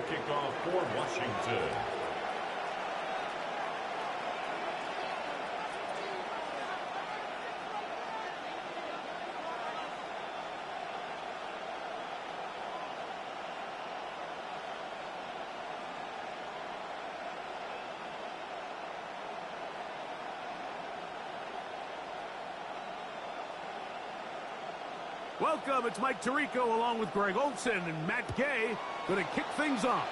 kickoff for Washington. Welcome, it's Mike Tirico along with Greg Olson and Matt Gay going to kick things off.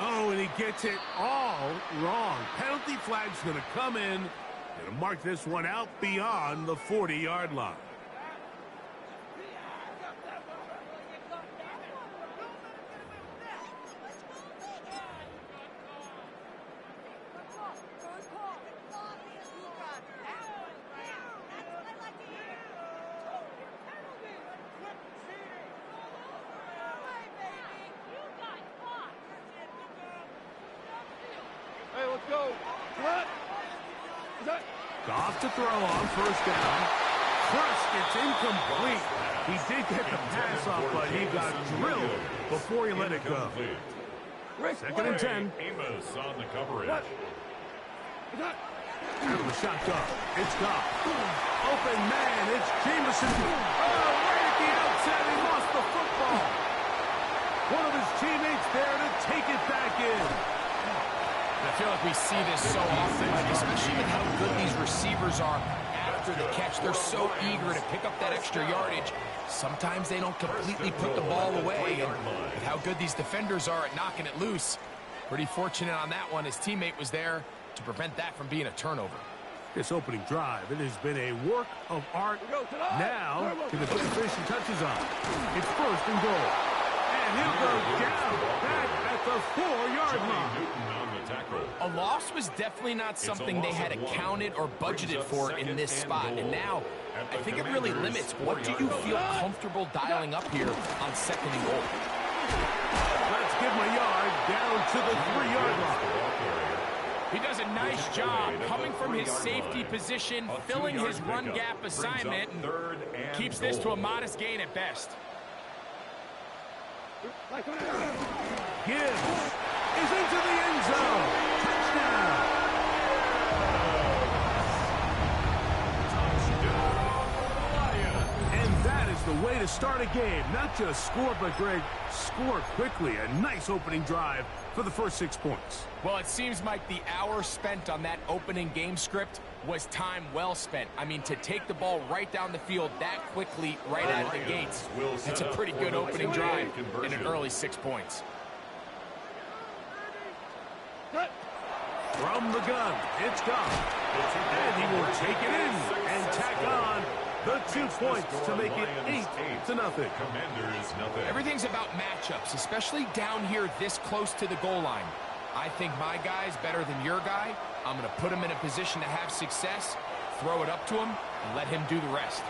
Oh, and he gets it all wrong. Penalty flag's going to come in. Going to mark this one out beyond the 40-yard line. Goff to throw on first down. First, it's incomplete. He did get the pass off, but he got drilled before he let it go. Second and 10. Amos on the coverage. Out of the shotgun. It's Goff. Open man. It's Jameson. Oh, right at the outset, he lost the football. One of his teammates there to take it back in. I feel like we see this so often, especially with how good these receivers are after the catch. They're so eager to pick up that extra yardage. Sometimes they don't completely put the ball away. And with how good these defenders are at knocking it loose, pretty fortunate on that one. His teammate was there to prevent that from being a turnover. This opening drive, it has been a work of art. Now, can the finish and touches on. It's first and goal. And he'll go down back at the 4-yard line. A loss was definitely not something they had accounted or budgeted for in this spot. And now, I think it really limits what do you feel comfortable dialing up here on second and goal. Let's give him a yard down to the 3-yard line. He does a nice job coming from his safety position, filling his run gap assignment, and keeps this to a modest gain at best. Gibbs is into the end zone. Touchdown. And that is the way to start a game. Not just score, but, Greg, score quickly. A nice opening drive for the first 6 points. Well, it seems like the hour spent on that opening game script was time well spent. I mean, to take the ball right down the field that quickly right out of the gates, that's a pretty good opening drive in an early 6 points. From the gun, it's gone. And he will take it in and tack on the 2 points to make it 8-0. Everything's about matchups, especially down here this close to the goal line. I think my guy's better than your guy. I'm going to put him in a position to have success, throw it up to him, and let him do the rest.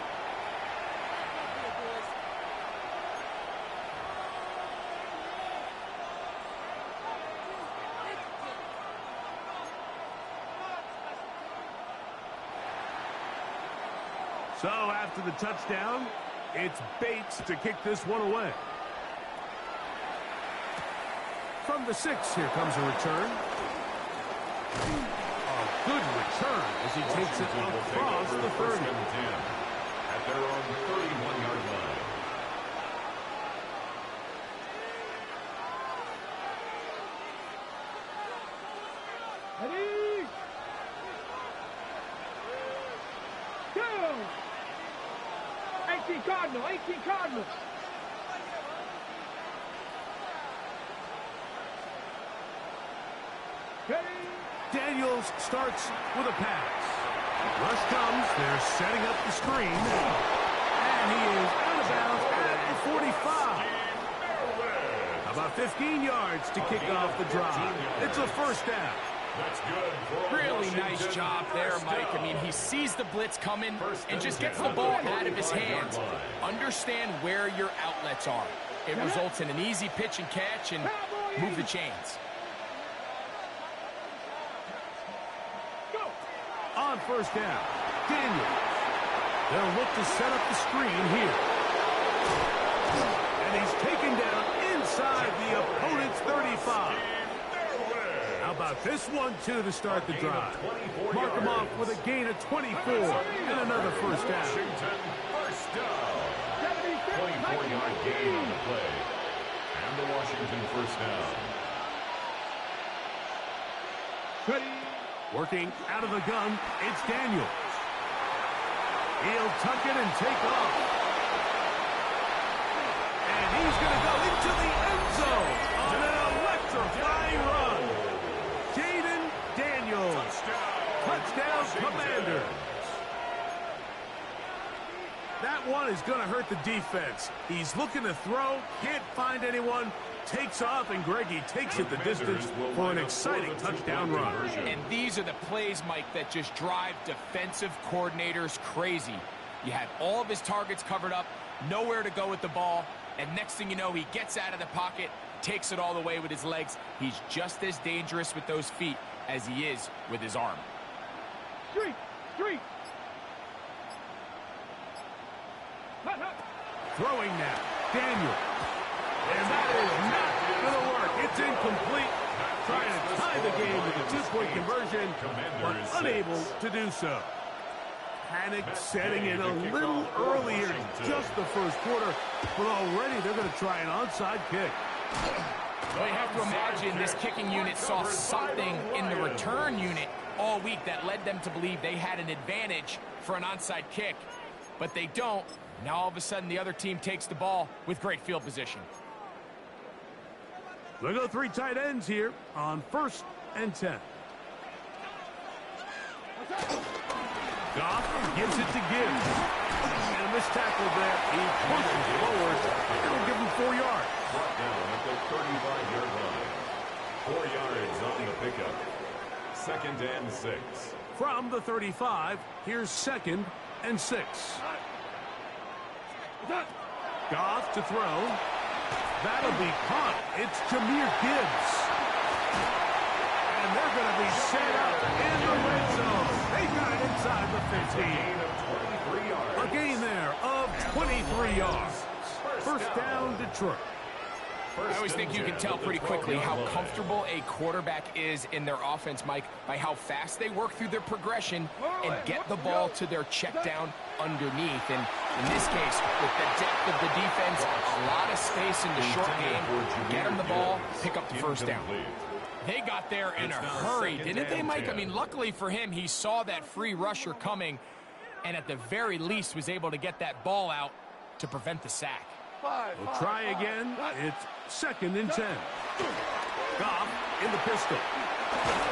So after the touchdown, it's Bates to kick this one away. From the 6, here comes a return. A good return as he takes it across the 30. At their own 31-yard line. Ready? Go! 18 Cardinal, 18 Cardinal. Daniels starts with a pass. Rush comes. They're setting up the screen. And he is out of bounds at the 45. About 15 yards to kick off the drive. It's a first down. That's good. Really nice job there, Mike. I mean, he sees the blitz coming and just gets the ball out of his hands. Understand where your outlets are. It results in an easy pitch and catch and move the chains. On first down, Daniels. They'll look to set up the screen here. And he's taken down inside inside the opponent's 35. How about this one, too, to start the drive? Mark him off with a gain of 24 and another first down. First down. 24-yard gain on the play. And the Washington first down. Working out of the gun, it's Daniels. He'll tuck it and take off. And he's going to go into the end zone on an electrifying run. Jaden Daniels. Touchdown, Commanders. That one is going to hurt the defense. He's looking to throw, can't find anyone, takes off, and Greggy takes it the distance for an exciting touchdown run. And these are the plays, Mike, that just drive defensive coordinators crazy. You had all of his targets covered up, nowhere to go with the ball, and next thing you know, he gets out of the pocket, takes it all the way with his legs. He's just as dangerous with those feet as he is with his arm. Street. Throwing now, Daniel. And that is not going to work. It's incomplete. Trying to tie the game with a two-point conversion, but unable to do so. Panic setting in a little earlier, just the first quarter, but already they're going to try an onside kick. Well, you have to imagine this kicking unit saw something in the return unit all week that led them to believe they had an advantage for an onside kick, but they don't. Now all of a sudden the other team takes the ball with great field position. They'll go three tight ends here on 1st and 10. Goff gives it to Gibbs. And a missed tackle there. He pushes forward. It'll give him 4 yards. Brought down at the 35-yard line. 4 yards on the pickup. 2nd and 6. From the 35, here's 2nd and 6. Goff to throw. That'll be caught. It's Jahmyr Gibbs. And they're going to be set up in the red zone. They got it inside the 15. A gain there of 23 yards. First down, Detroit. I always think you can tell pretty quickly how comfortable a quarterback is in their offense, Mike, by how fast they work through their progression and get the ball to their check down underneath. And in this case, with the depth of the defense, a lot of space in the short game, get them the ball, pick up the first down. They got there in a hurry, didn't they, Mike? I mean, luckily for him, he saw that free rusher coming and at the very least was able to get that ball out to prevent the sack. We'll try again. It's 2nd and 10. Goff in the pistol.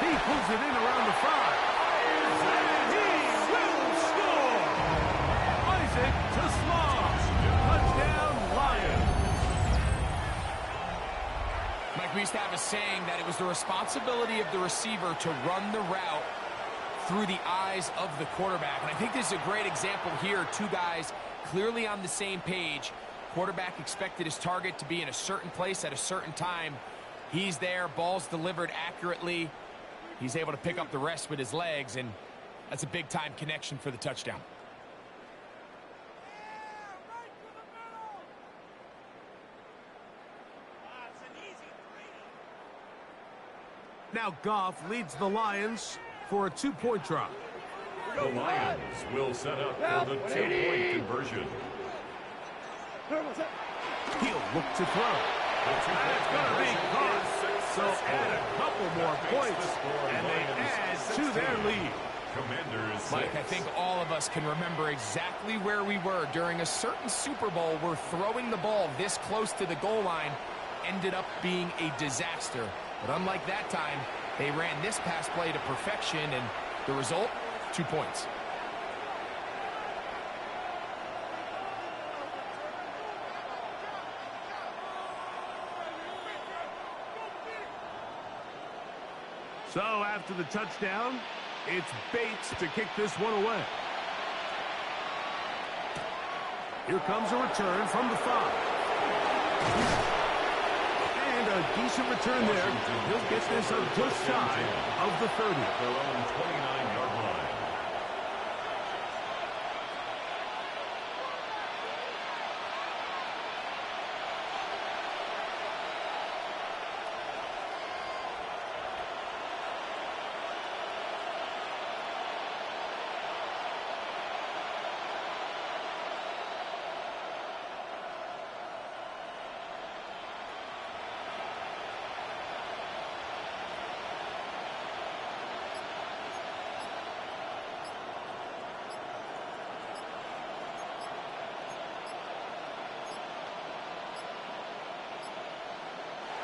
He pulls it in around the 5. And he will score! Isaac Tasman. Touchdown, Lions. Mike, we used to have a saying that it was the responsibility of the receiver to run the route through the eyes of the quarterback. And I think this is a great example here. Two guys clearly on the same page. Quarterback expected his target to be in a certain place at a certain time. He's there, ball's delivered accurately. He's able to pick up the rest with his legs, and that's a big-time connection for the touchdown. Now Goff leads the Lions for a 2-point try. The Lions will set up for the 2-point conversion. He'll look to throw. And it's going to be caught. So add a couple more points, and they add to their lead. Commanders. Mike, I think all of us can remember exactly where we were during a certain Super Bowl where throwing the ball this close to the goal line ended up being a disaster. But unlike that time, they ran this pass play to perfection, and the result, 2 points. So after the touchdown, it's Bates to kick this one away. Here comes a return from the 5. And a decent return there. He'll get this up just shy of the 30. Their own 29-yard line.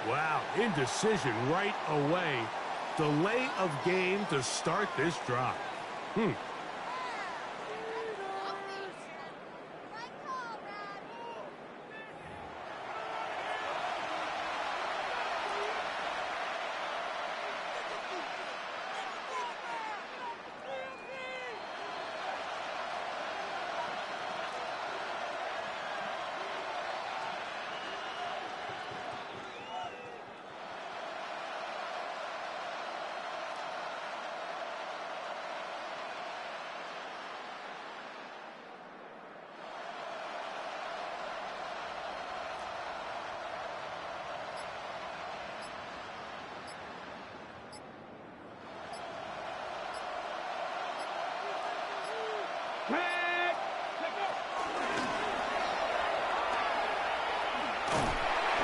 Wow, indecision right away. Delay of game to start this drive.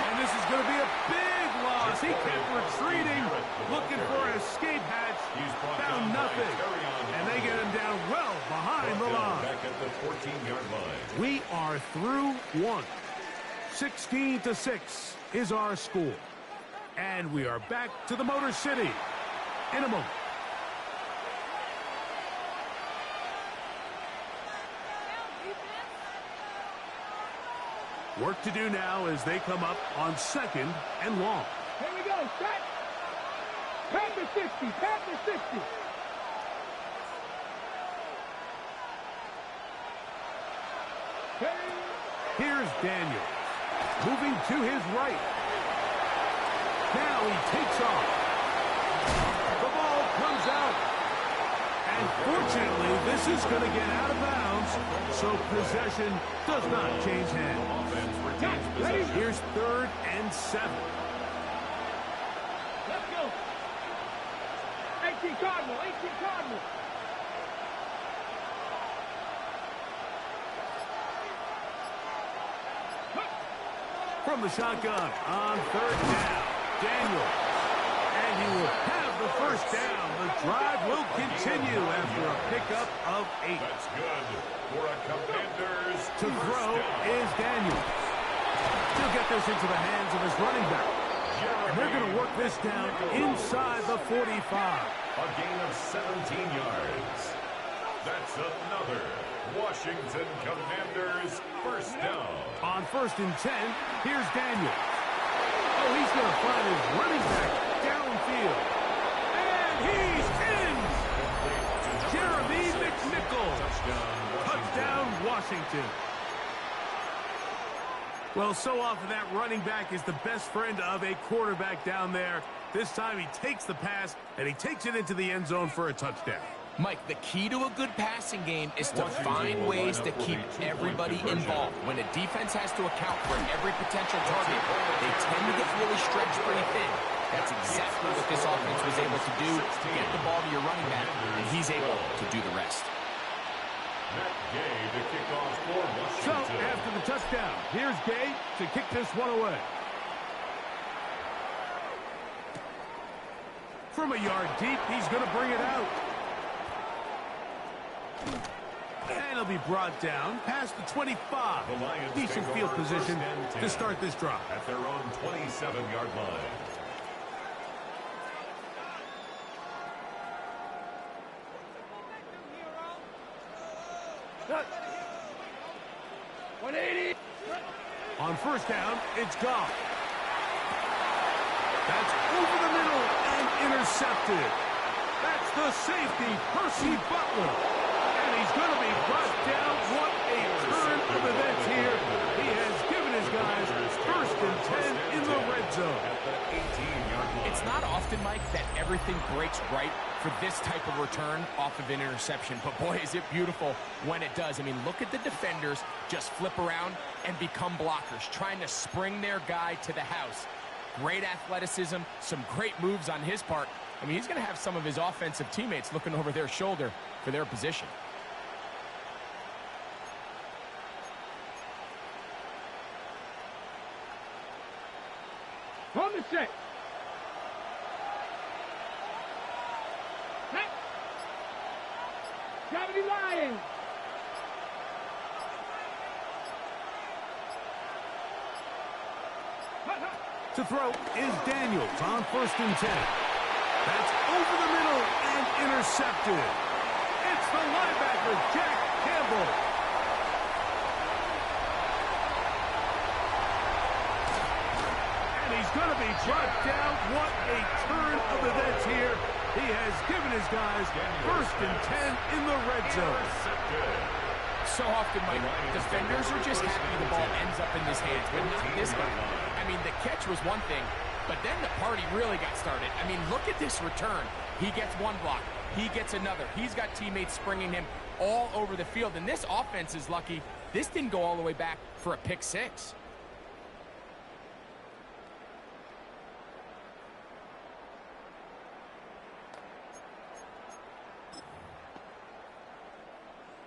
And this is going to be a big loss. He kept retreating, looking for an escape hatch, found nothing. And they get him down well behind the line. Back at the 14-yard line. We are through one. 16-6 is our score. And we are back to the Motor City in a moment. Work to do now as they come up on 2nd and long. Here we go, set. Panther 60, Panther 60. Here's Daniels, moving to his right. Now he takes off. The ball comes out. And fortunately, this is going to get out of bounds, so possession does not change hands. Here's 3rd and 7. Let's go. 18 Cardinal, 18 Cardinal. From the shotgun on 3rd down, Daniels. And he will have the first down. The drive will continue after a pickup of 8. That's good for a Commanders. To throw is Daniels. He'll get this into the hands of his running back. And they're going to work this down inside the 45. A gain of 17 yards. That's another Washington Commanders first down. On 1st and 10, here's Daniels. Oh, he's going to find his running back downfield. And he's in! Jeremy McNichol. Touchdown, Washington. Well, so often that running back is the best friend of a quarterback down there. This time he takes the pass, and he takes it into the end zone for a touchdown. Mike, the key to a good passing game is to find ways to keep everybody involved. When a defense has to account for every potential target, they tend to get really stretched pretty thin. That's exactly what this offense was able to do, get the ball to your running back, and he's able to do the rest. Matt Gay to kick off for So, Washington. after the touchdown, here's Gay to kick this one away. From a yard deep, he's going to bring it out. And he'll be brought down past the 25. The Lions Decent take field over position 1st and 10 to start this drive. at their own 27-yard line. Cut. 180. On 1st down, it's Goff. That's over the middle and intercepted. That's the safety, Percy Butler. And he's going to be brought down. What a turn of events here. He has given his guys 1st and 10 in the red zone. At the 18-yard line. It's not often, Mike, that everything breaks right for this type of return off of an interception. But, boy, is it beautiful when it does. I mean, look at the defenders just flip around and become blockers, trying to spring their guy to the house. Great athleticism, some great moves on his part. I mean, he's going to have some of his offensive teammates looking over their shoulder for their position. On the set. Set. Gravity Lions. To throw is Daniels on 1st and 10. That's over the middle and intercepted. It's the linebacker, Jack Campbell. And he's going to be brought down. What a turn of events here. He has given his guys 1st and 10 in the red zone. So often, Mike, defenders are just happy the ball ends up in his hands, but not this guy. I mean, the catch was one thing, but then the party really got started. I mean, look at this return. He gets one block. He gets another. He's got teammates springing him all over the field, and this offense is lucky. This didn't go all the way back for a pick six.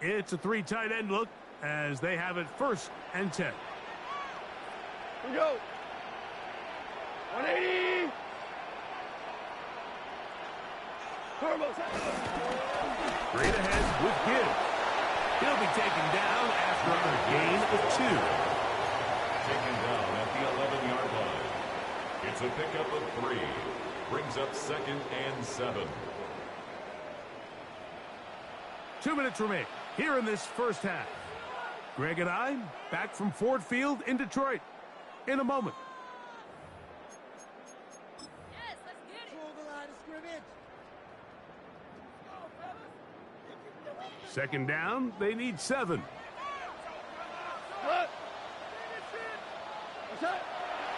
It's a 3 tight end look as they have it 1st and 10. Here we go. 180. Turbo. Straight ahead with Gibbs. He'll be taken down after a gain of 2. Taken down at the 11-yard line. It's a pickup of 3. Brings up 2nd and 7. 2 minutes remain here in this first half. Greg and I back from Ford Field in Detroit in a moment. Yes, let's get it. Control the line of scrimmage. Second down, they need 7. What? What's that?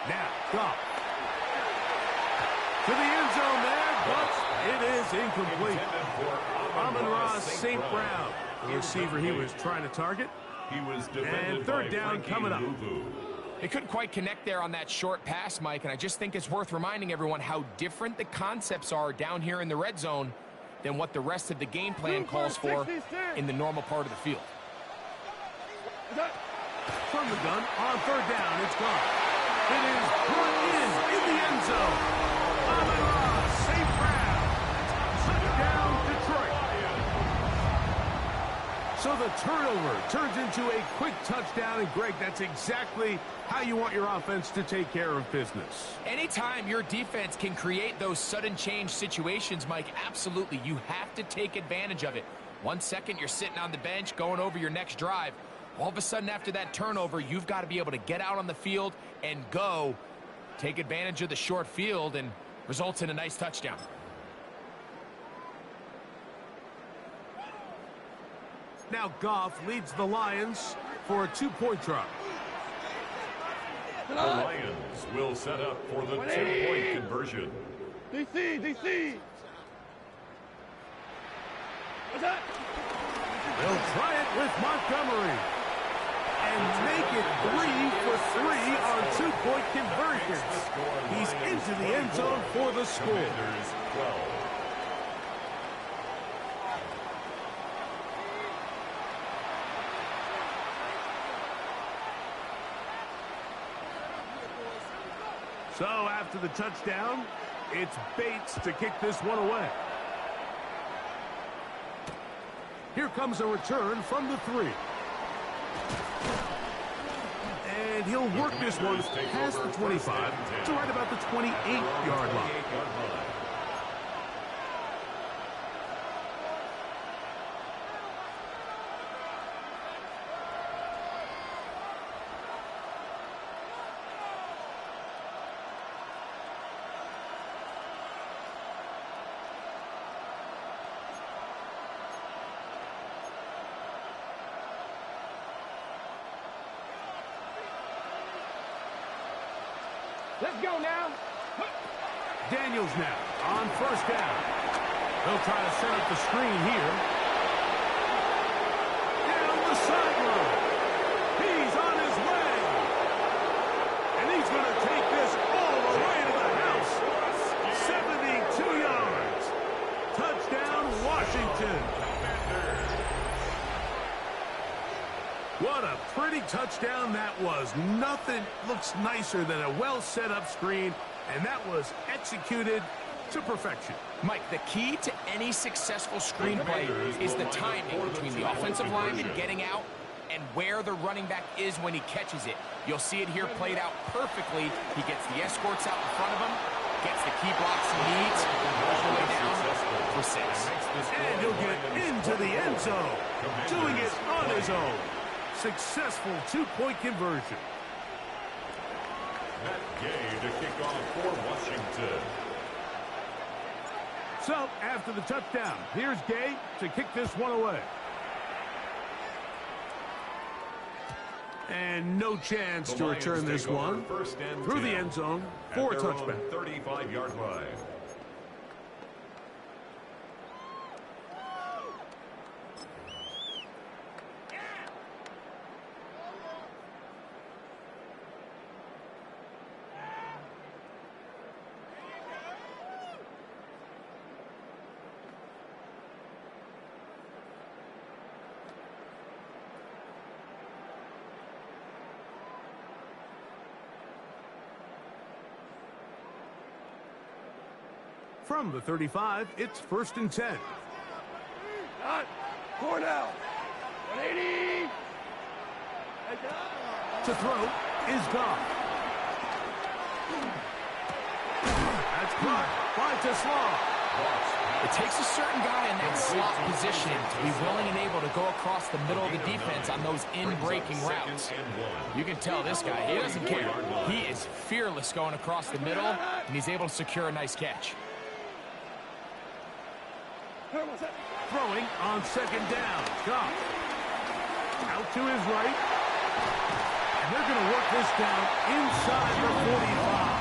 Now, Goff. To the end zone there, but it is incomplete. Amon-Ra St. Brown, the receiver he was trying to target. He was And 3rd down coming up. They couldn't quite connect there on that short pass, Mike, and I just think it's worth reminding everyone how different the concepts are down here in the red zone than what the rest of the game plan calls for in the normal part of the field. From the gun, on 3rd down, it's gone. It is brought in the end zone. Amon-Ra St. Brown. Touchdown, Detroit. So the turnover turns into a quick touchdown, and Greg, that's exactly how you want your offense to take care of business. Anytime your defense can create those sudden change situations, Mike, absolutely, you have to take advantage of it. 1 second, you're sitting on the bench going over your next drive. All of a sudden, after that turnover, you've got to be able to get out on the field and go. Take advantage of the short field and results in a nice touchdown. Now Goff leads the Lions for a 2-point try. The Lions will set up for the 2-point conversion. DC, DC. What's that? They'll try it with Montgomery. And make it 3 for 3 on 2-point conversions. He's into the end zone for the score. Commanders 12. So after the touchdown, it's Bates to kick this one away. Here comes a return from the 3. And he'll work this one past the 25 to right about the 28-yard line. Let's go now. Daniels now on 1st down. They'll try to set up the screen here. Down the sideline. He's on his way. And he's going to take this all the way to the house. 72 yards. Touchdown, Washington. What a pretty touchdown that was. Nothing looks nicer than a well-set-up screen, and that was executed to perfection. Mike, the key to any successful screenplay is the timing between the offensive lineman getting out and where the running back is when he catches it. You'll see it here played out perfectly. He gets the escorts out in front of him, gets the key blocks he needs, all the way down for 6. And he'll get into the end zone, doing it on his own. Successful 2-point conversion. Matt Gay to kick off for Washington. So, after the touchdown, here's Gay to kick this one away. And no chance to return this one through the end zone for a touchback. 35-yard line. From the 35, it's 1st and 10. Cornell. 180. To throw is gone. That's blocked by Tesla. It takes a certain guy in that slot position to be willing and able to go across the middle of the defense on those in-breaking routes. You can tell this guy, he doesn't care. He is fearless going across the middle, and he's able to secure a nice catch. Throwing on 2nd down. Goff. Out to his right. And they're going to work this down inside the 45.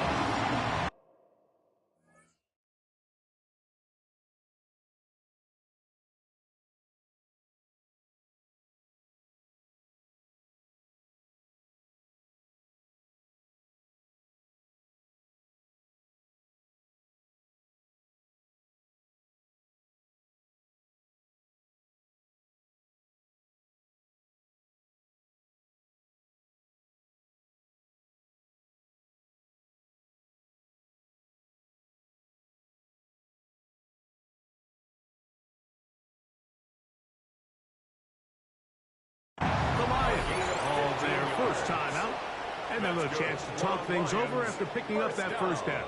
First time out, and a little chance to talk things over after picking up that first down.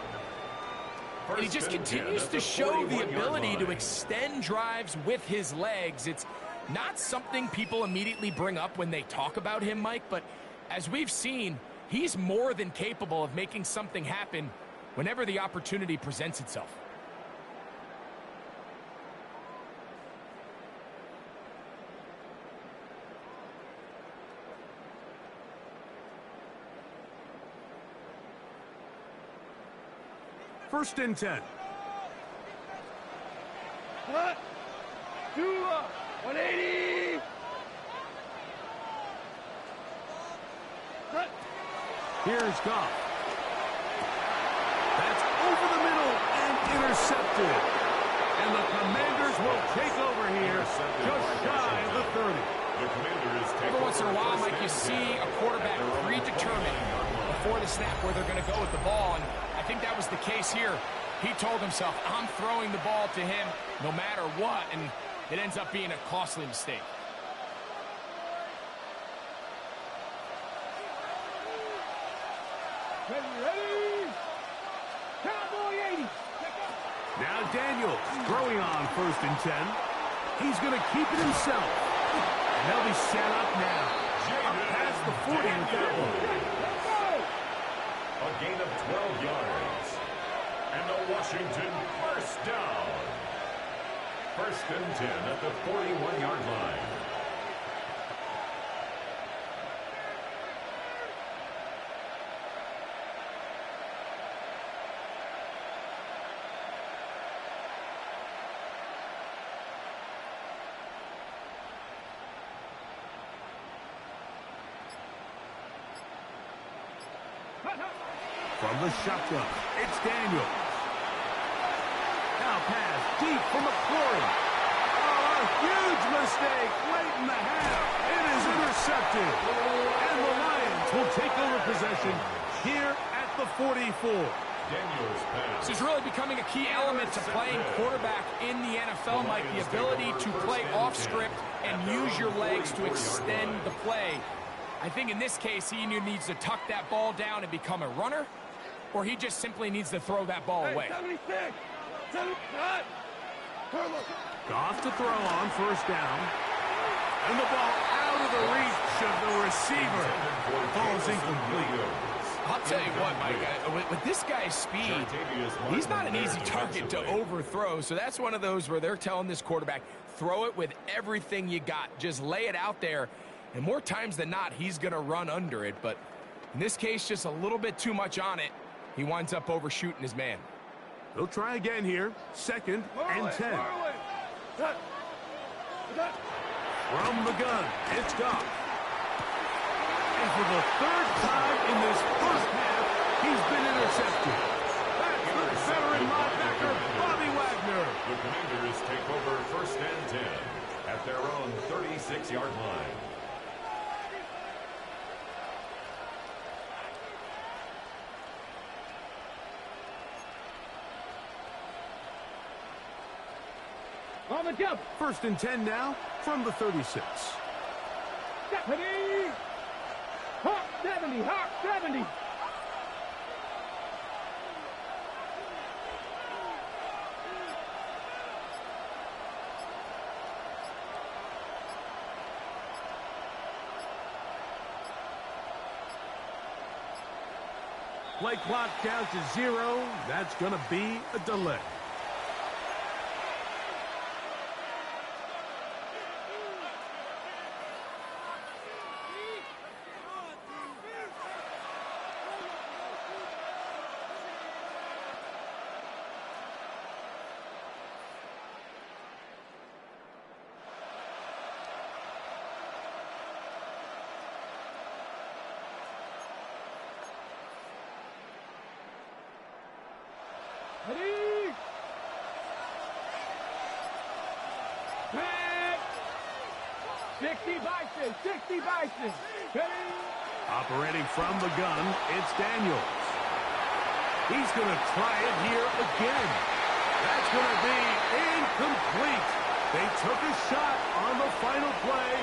And he just continues to show the ability to extend drives with his legs. It's not something people immediately bring up when they talk about him, Mike, but as we've seen, he's more than capable of making something happen whenever the opportunity presents itself. First and 10. Cut. 180. Cut. Here's Goff. That's over the middle and intercepted. And the Commanders will take over here just shy of the 30. Every once in a while, Mike, you see a quarterback predetermined before the snap where they're going to go with the ball, and I think that was the case here. He told himself, I'm throwing the ball to him no matter what, and it ends up being a costly mistake. Ready. Cowboy 80. Now Daniels throwing on 1st and 10. He's going to keep it himself. And they'll be set up now. Up past the 40 with that one. A gain of 12 yards. And the Washington first down. 1st and 10 at the 41-yard line. From the shotgun, it's Daniels. Now pass deep for McClory. Oh, a huge mistake late in the half. It is intercepted. And the Lions will take over possession here at the 44. Daniels pass. This is really becoming a key element to playing quarterback in the NFL, Mike, the ability to play off script and use your legs to extend the play. I think in this case, he either needs to tuck that ball down and become a runner, or he just simply needs to throw that ball away. Goff to throw on first down. And the ball out of the reach of the receiver. Ball's incomplete. I'll tell you what, Mike, with this guy's speed, he's not an easy target to overthrow. So that's one of those where they're telling this quarterback, throw it with everything you got. Just lay it out there. And more times than not, he's going to run under it. But in this case, just a little bit too much on it. He winds up overshooting his man. They'll try again here. 2nd and 10. From the gun, it's Goff. And for the 3rd time in this first half, he's been intercepted. That's the veteran linebacker, Bobby Wagner. The Commanders take over 1st and 10 at their own 36-yard line. On the jump. 1st and 10 now from the 36. Stephanie. Hawk 70. Hawk 70. Play clock down to 0. That's going to be a delay. Ready. Back. 60 Bison. 60 Bison. Ready. Operating from the gun, it's Daniels. He's going to try it here again. That's going to be incomplete. They took a shot on the final play.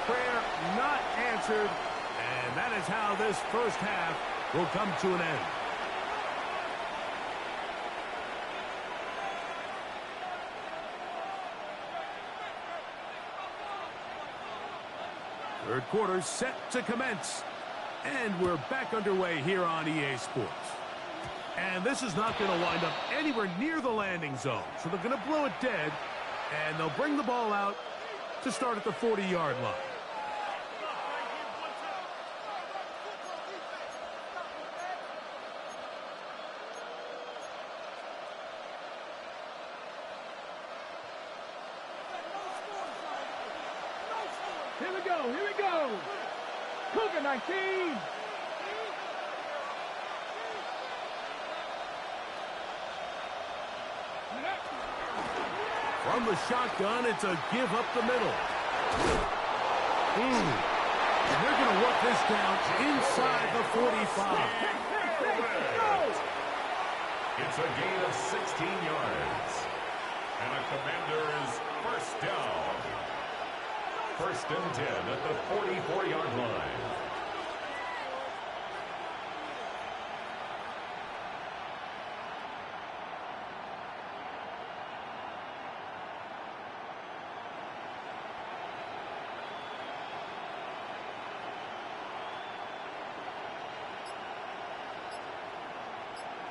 Prayer not answered. And that is how this first half will come to an end. Third quarter set to commence. And we're back underway here on EA Sports. And this is not going to wind up anywhere near the landing zone. So they're going to blow it dead. And they'll bring the ball out to start at the 40-yard line. Here we go. Here we go. Cougar 19. From the shotgun, it's a give up the middle. And they're going to work this down inside the 45. It's a gain of 16 yards. And a Commander's first down. 1st and 10 at the 44-yard line.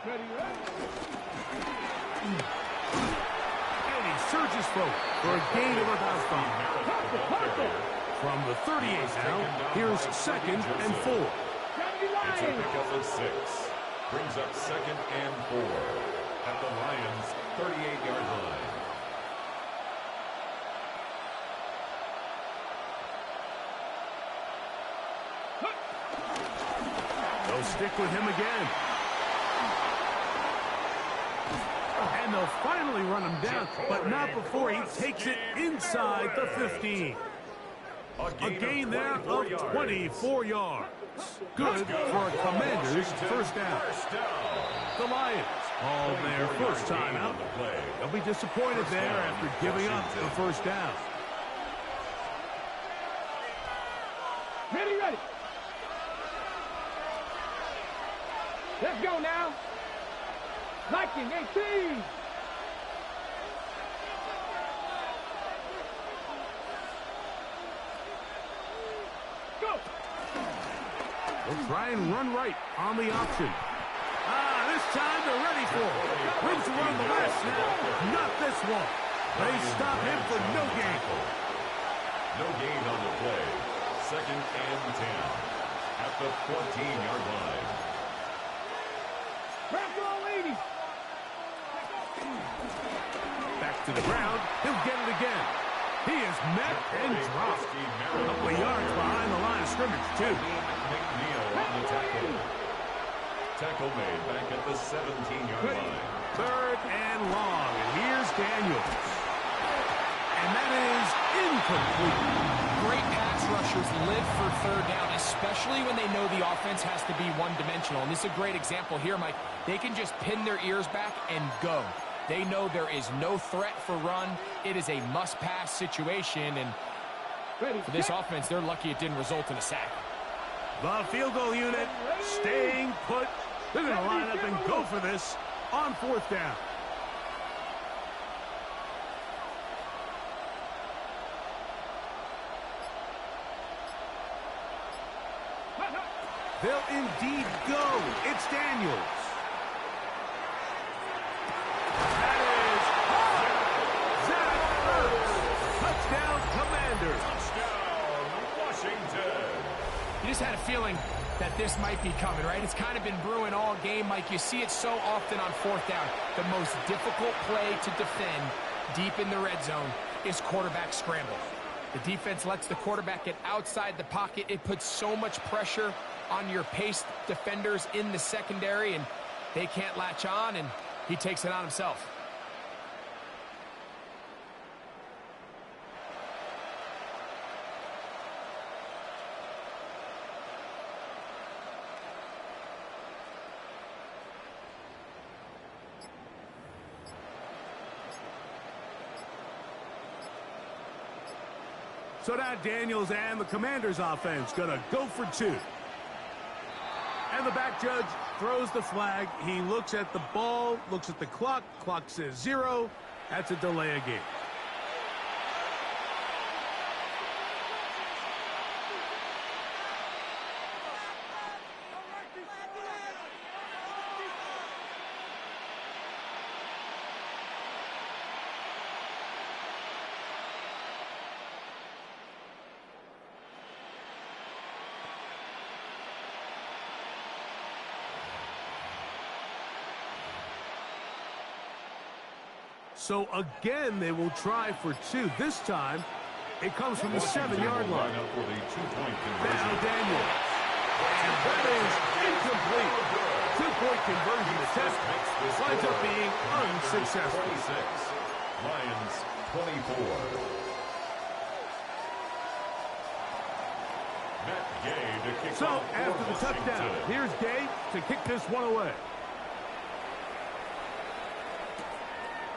Ready, ready. And he surges forward for a gain of about 5. From the 38 now, here's 2nd and 4. It's a pickup of 6. Brings up 2nd and 4 at the Lions' 38-yard line. They'll stick with him again. And they'll finally run him down, but not before he takes it inside the 15. A gain there of 24 yards. Good for a Commander's first down. The Lions called their first timeout. They'll be disappointed there after giving up the first down. Ready, ready. Let's go now. Liking 18. Go. They'll try and run right on the option. This time they're ready for it. Room to run the last snap. Not this one. They stop him for no gain. No gain on the play. 2nd and 10 at the 14-yard line. Back all 80. Back to the ground. He'll get it again. He is met and dropped. A couple of yards behind the line of scrimmage, too. McNeil on the tackle. Tackle made back at the 17-yard line. 3rd and long. And here's Daniels. And that is incomplete. Great pass rushers live for 3rd down, especially when they know the offense has to be one-dimensional. And this is a great example here, Mike. They can just pin their ears back and go. They know there is no threat for run. It is a must-pass situation. And for this offense, they're lucky it didn't result in a sack. The field goal unit staying put. They're going to line up and go for this on 4th down. They'll indeed go. It's Daniels. That is Zach Ertz. Touchdown, Commanders. Touchdown, Washington. You just had a feeling that this might be coming, right? It's kind of been brewing all game, Mike. You see it so often on 4th down. The most difficult play to defend deep in the red zone is quarterback scramble. The defense lets the quarterback get outside the pocket. It puts so much pressure on your paced defenders in the secondary, and they can't latch on, and he takes it on himself. So now Daniels and the Commanders offense going to go for 2. And the back judge throws the flag. He looks at the ball, looks at the clock. Clock says 0. That's a delay of game. So again, they will try for 2. This time, it comes from the 7-yard line. Now Daniels. And that is incomplete. 2-point conversion attempt winds up being unsuccessful. 26. Lions 24. Matt Gay to kick So off for after the touchdown, Washington. here's Gay to kick this one away.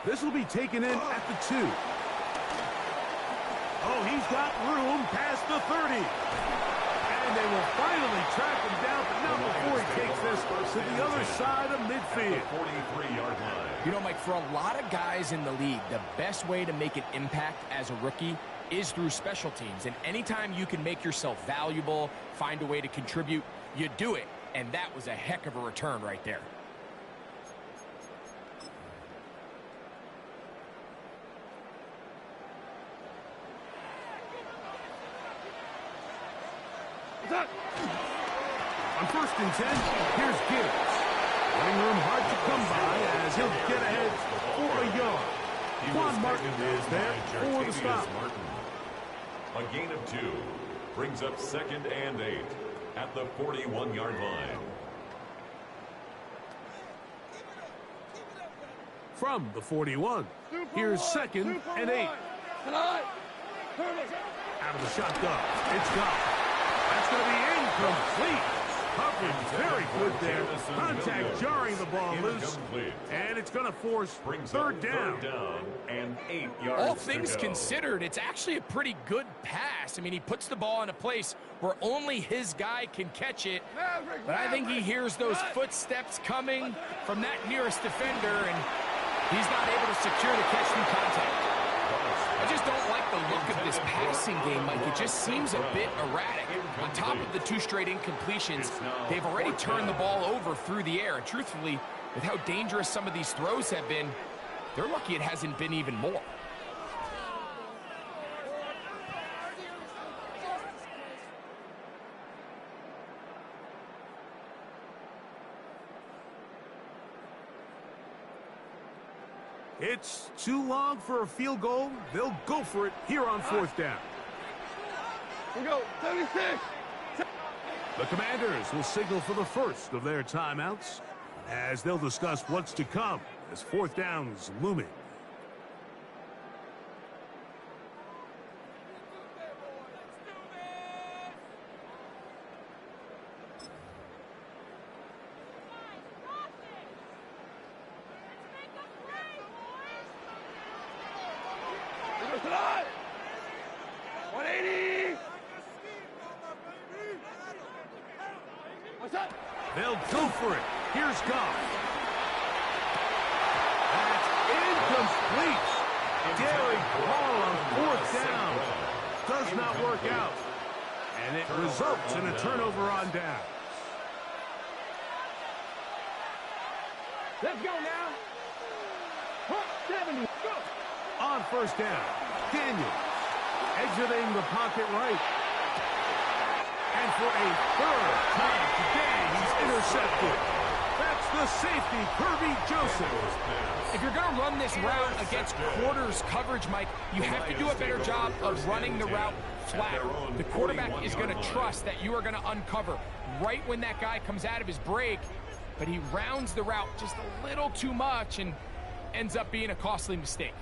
This will be taken in at the 2. Oh, he's got room past the 30. And they will finally track him down, but not before he takes this to the other side of midfield. 43-yard line. You know, Mike, for a lot of guys in the league, the best way to make an impact as a rookie is through special teams. And anytime you can make yourself valuable, find a way to contribute, you do it. And that was a heck of a return right there. On 1st and 10, here's Gibbs. Running room hard to come by as he'll get ahead for a yard. Quan Martin is there for the stop. A gain of 2 brings up 2nd and 8 at the 41-yard line. From the 41, here's 2nd and 8. Out of the shotgun, it's gone. That's going to be incomplete. Coverage very good there. Contact jarring the ball loose. And it's going to force third down. And 8 yards. All things considered, it's actually a pretty good pass. I mean, he puts the ball in a place where only his guy can catch it. But I think he hears those footsteps coming from that nearest defender, and he's not able to secure the catch through contact. I just don't like the look of this passing game, Mike. It just seems a bit erratic. On top of the 2 straight incompletions, they've already turned the ball over through the air. And truthfully, with how dangerous some of these throws have been, they're lucky it hasn't been even more. It's too long for a field goal. They'll go for it here on fourth down. We go, 76. The Commanders will signal for the first of their timeouts as they'll discuss what's to come as fourth down's looming. We go tonight. 180. What's up? They'll go for it. Here's Goff. That's incomplete. Derek Hall on fourth down. Does not work out. And it results in a turnover on down. Let's go now. 70. Go. On first down, Daniels exiting the pocket right. And for a third time today, he's intercepted. That's the safety, Kirby Joseph. If you're going to run this route against quarters coverage, Mike, you have to do a better job of running the route flat. The quarterback is going to trust that you are going to uncover right when that guy comes out of his break, but he rounds the route just a little too much and ends up being a costly mistake.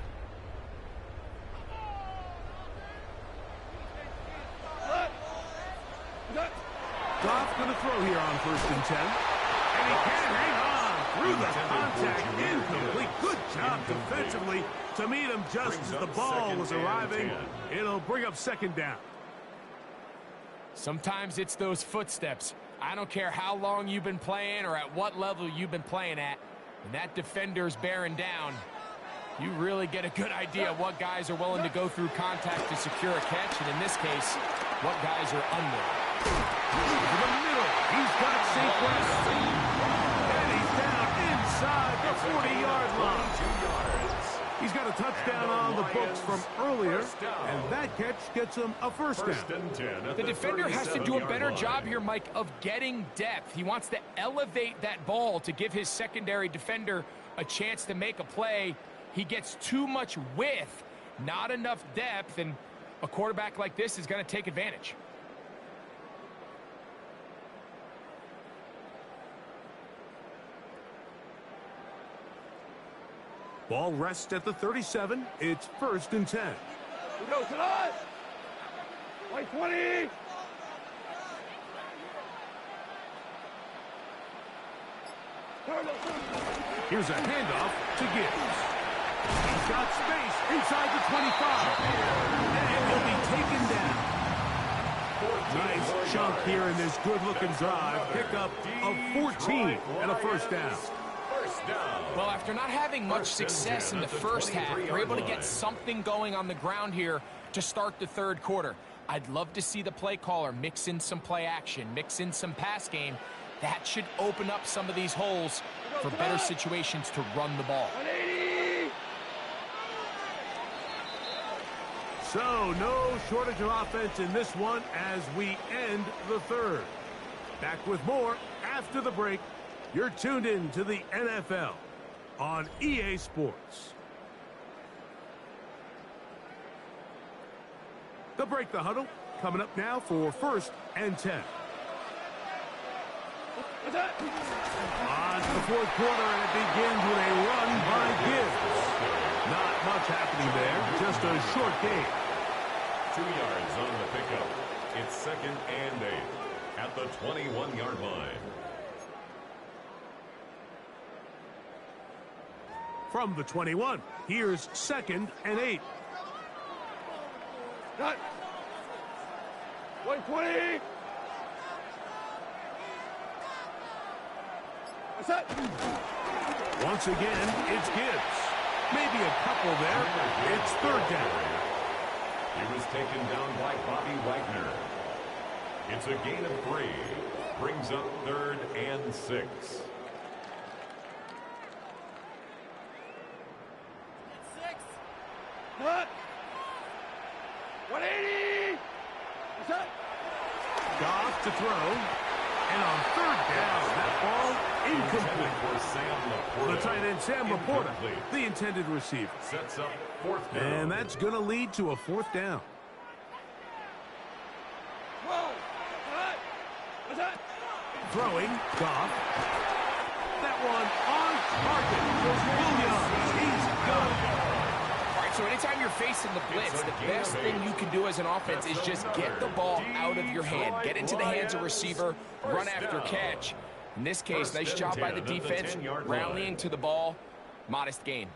Goff's going to throw here on 1st and 10. And he can hang on through the contact. Incomplete. Good job defensively to meet him just as the ball was arriving. It'll bring up second down. Sometimes it's those footsteps. I don't care how long you've been playing or at what level you've been playing at. When that defender's bearing down, you really get a good idea of what guys are willing to go through contact to secure a catch, and in this case, what guys are unwilling. To the middle, he's got Saquon. And he's down inside the 40-yard line. He's got a touchdown on the books from earlier, and that catch gets him a first down. The defender has to do a better job here, Mike, of getting depth. He wants to elevate that ball to give his secondary defender a chance to make a play. He gets too much width, not enough depth, and a quarterback like this is going to take advantage. Ball rests at the 37. It's 1st and 10. We go tonight. 120. Here's a handoff to Gibbs. He's got space inside the 25. And he'll be taken down. Nice chunk here in this good-looking drive. Pickup of 14 and a first down. Well, after not having much success in the first half, they're able to get something going on the ground here to start the third quarter. I'd love to see the play caller mix in some play action, mix in some pass game. That should open up some of these holes for better situations to run the ball. 180. So, no shortage of offense in this one as we end the third. Back with more after the break. You're tuned in to the NFL on EA Sports. The break, the huddle, coming up now for 1st and 10. On to the fourth quarter, and it begins with a run by Gibbs. Not much happening there, just a short game. 2 yards on the pickup. It's 2nd and 8. at the 21-yard line. From the 21, here's 2nd and 8. Cut. 120. What's that? Once again, it's Gibbs. Maybe a couple there. It's 3rd down. He was taken down by Bobby Wagner. It's a gain of 3. Brings up 3rd and 6. Cut. 180. What's that? Goff to throw. And on 3rd down, that ball incomplete. For Sam Laporta. The tight end, Sam Laporta, Incomplete. the intended receiver. Sets up 4th down. And that's going to lead to a 4th down. Whoa. Cut. What's that? Throwing, Goff. That one on target. Williams, he's gone. All right, so anytime you're facing the blitz, the best thing you can do as an offense is just get the ball out of your hand. Get into the hands of receiver, run after catch. In this case, nice job by the defense, rallying to the ball. Modest gain.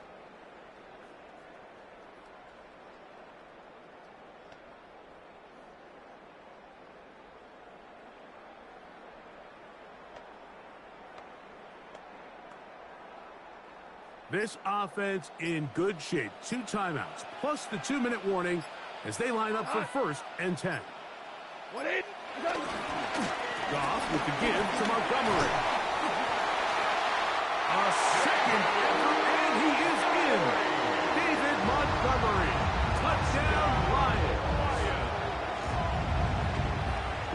This offense in good shape. 2 timeouts, plus the 2-minute warning as they line up for 1st and 10. 180. Goff with the give to Montgomery. A 2nd effort, and he is in. David Montgomery. Touchdown, Lions.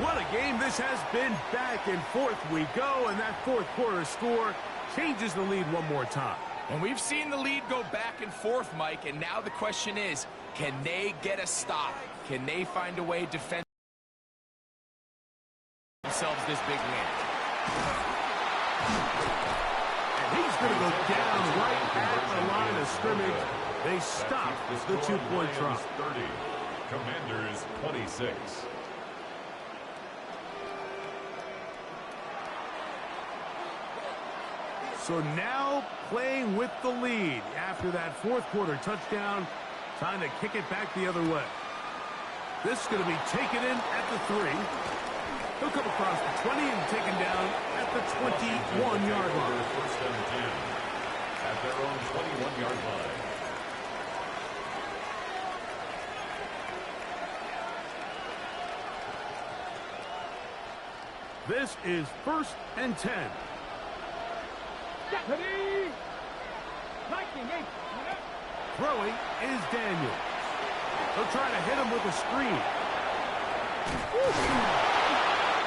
What a game this has been. Back and forth we go, and that 4th quarter score changes the lead one more time. And we've seen the lead go back and forth, Mike, and now the question is, can they get a stop? Can they find a way to defend themselves this big win? And he's going to go down right at the line of scrimmage. They stop the 2-point try. 30. Commanders 26. So now playing with the lead after that 4th quarter touchdown. Time to kick it back the other way. This is going to be taken in at the 3. He'll come across the 20 and taken down at the 21-yard line. 1st and 10 at their own 21-yard line. This is 1st and 10. Deputy. 19-8. Throwing is Daniels. They'll try to hit him with a screen.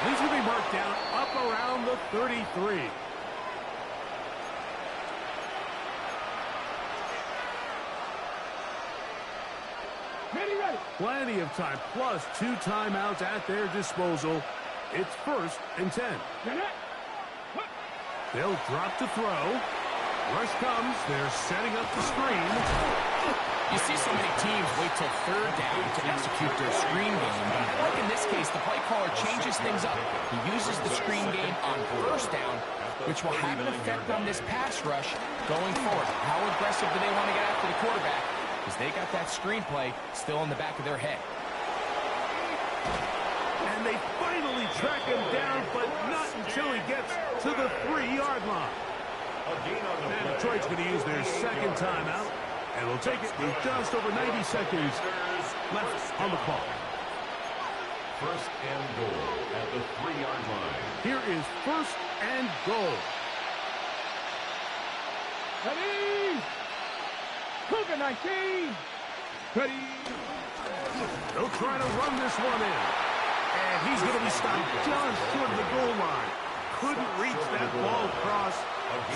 He's going to be marked down up around the 33. Ready. Plenty of time, plus 2 timeouts at their disposal. It's 1st and 10. They'll drop to throw. Rush comes. They're setting up the screen. You see so many teams wait till 3rd down to execute their screen game, but like in this case, the play caller changes things up. He uses the screen game on 1st down, which will have an effect on this pass rush going forward. How aggressive do they want to get after the quarterback? Because they got that screenplay still in the back of their head. And they finally track him down, but not until he gets to the 3-yard line. And Detroit's going to use their 2nd timeout, and they'll take it with just over 90 seconds left on the clock. 1st and goal at the 3-yard line. Here is 1st and goal. Ready. Cougar 19. Ready. They'll try to run this one in. And he's going to be stopped just short of the goal line. Couldn't reach that ball across,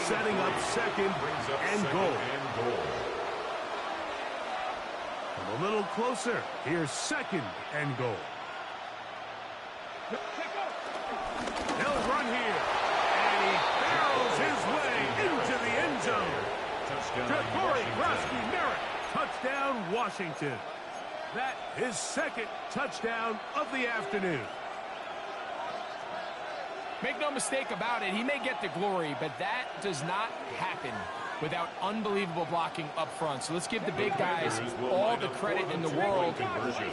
setting up 2nd and goal. Come a little closer. Here's 2nd and goal. He'll run here. And he barrels his way into the end zone. Ja'Cory Merritt. Touchdown, Washington. That is 2nd touchdown of the afternoon. Make no mistake about it, he may get the glory, but that does not happen without unbelievable blocking up front. So let's give the big guys all the credit in the world.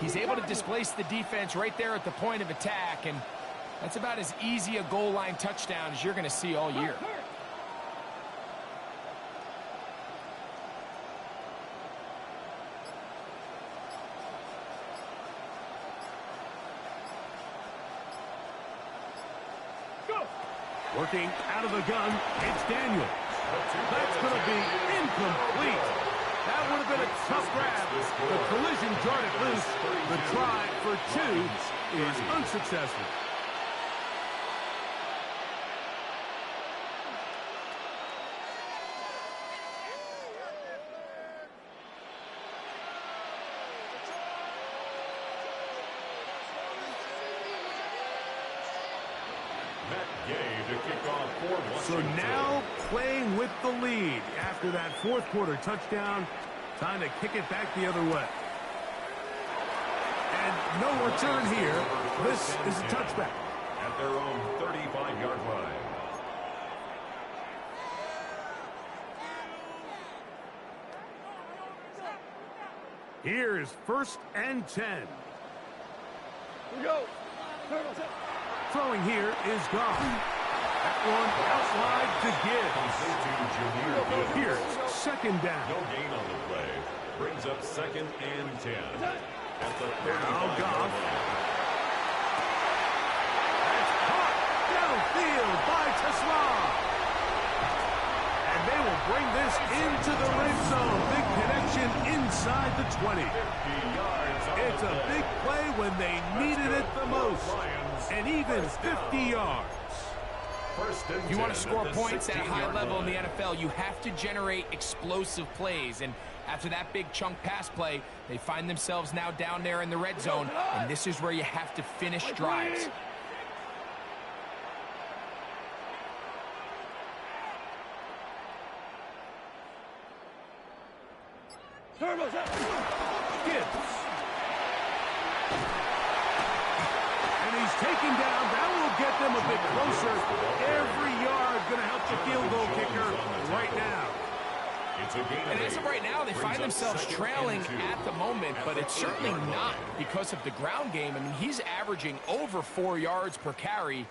He's able to displace the defense right there at the point of attack, and that's about as easy a goal line touchdown as you're going to see all year. Working out of the gun, it's Daniels. That's going to be incomplete. That would have been a tough grab. The collision jarred it loose. The try for 2 is unsuccessful. So now playing with the lead after that fourth quarter touchdown. Time to kick it back the other way. And no return here. This is a touchback. At their own 35-yard line. Here's 1st and 10. Here we go. Throwing here is gone. That one out wide to give. Here's 2nd down. No gain on the play. Brings up 2nd and 10. At the 35-yard Goff. line. That's caught downfield by Tesla. And they will bring this into the red zone. Big connection inside the 20. 50 yards on It's a big play when they needed it the most. And even 50 yards. If you want to score points at a high level in the NFL, you have to generate explosive plays. And after that big chunk pass play, they find themselves now down there in the red zone. And this is where you have to finish drives. Gibbs. And he's taken down. That will get them a bit closer. Every yard going to help the field goal kicker right now. And as of right now, they find themselves trailing at the moment, but it's certainly not because of the ground game. I mean, he's averaging over 4 yards per carry.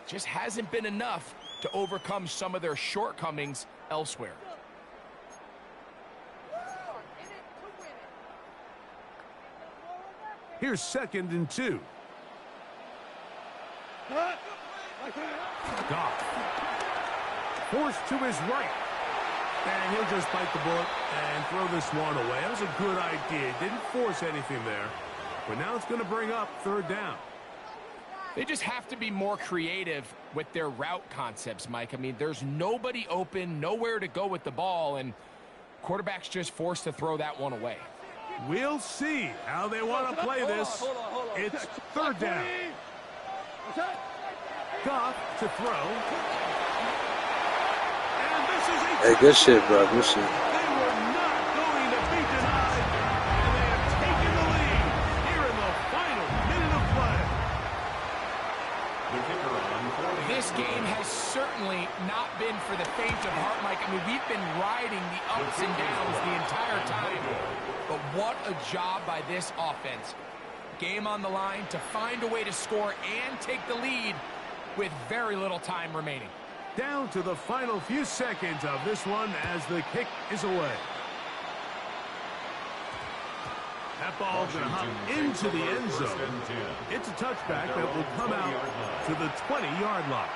Just hasn't been enough to overcome some of their shortcomings elsewhere. Here's 2nd and 2. Goff. Forced to his right. And he'll just bite the bullet and throw this one away. That was a good idea. Didn't force anything there. But now it's going to bring up 3rd down. They just have to be more creative with their route concepts, Mike. I mean, there's nobody open, nowhere to go with the ball, and quarterback's just forced to throw that one away. We'll see how they want to play this. It's 3rd down. Goff to throw. And this is a Hey, good shit, bro. Good shit. They were not going to be denied, and they have taken the lead here in the final minute of play. This game has certainly not been for the faint of heart, Mike. I mean, we've been riding the ups and downs the entire time. But what a job by this offense. Game on the line to find a way to score and take the lead with very little time remaining. Down to the final few seconds of this one as the kick is away. That ball's going to hop into the end zone. It's a touchback that will come out to the 20-yard line.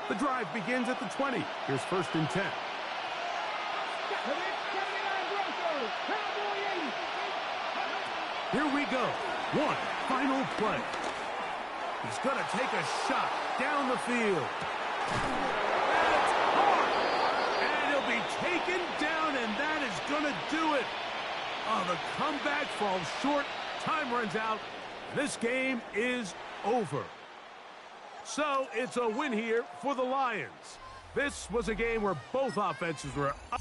The drive begins at the 20. Here's 1st and 10. Here we go. One final play. He's going to take a shot down the field. That's hard. And he'll be taken down, and that is going to do it. Oh, the comeback falls short. Time runs out. This game is over. So it's a win here for the Lions. This was a game where both offenses were up.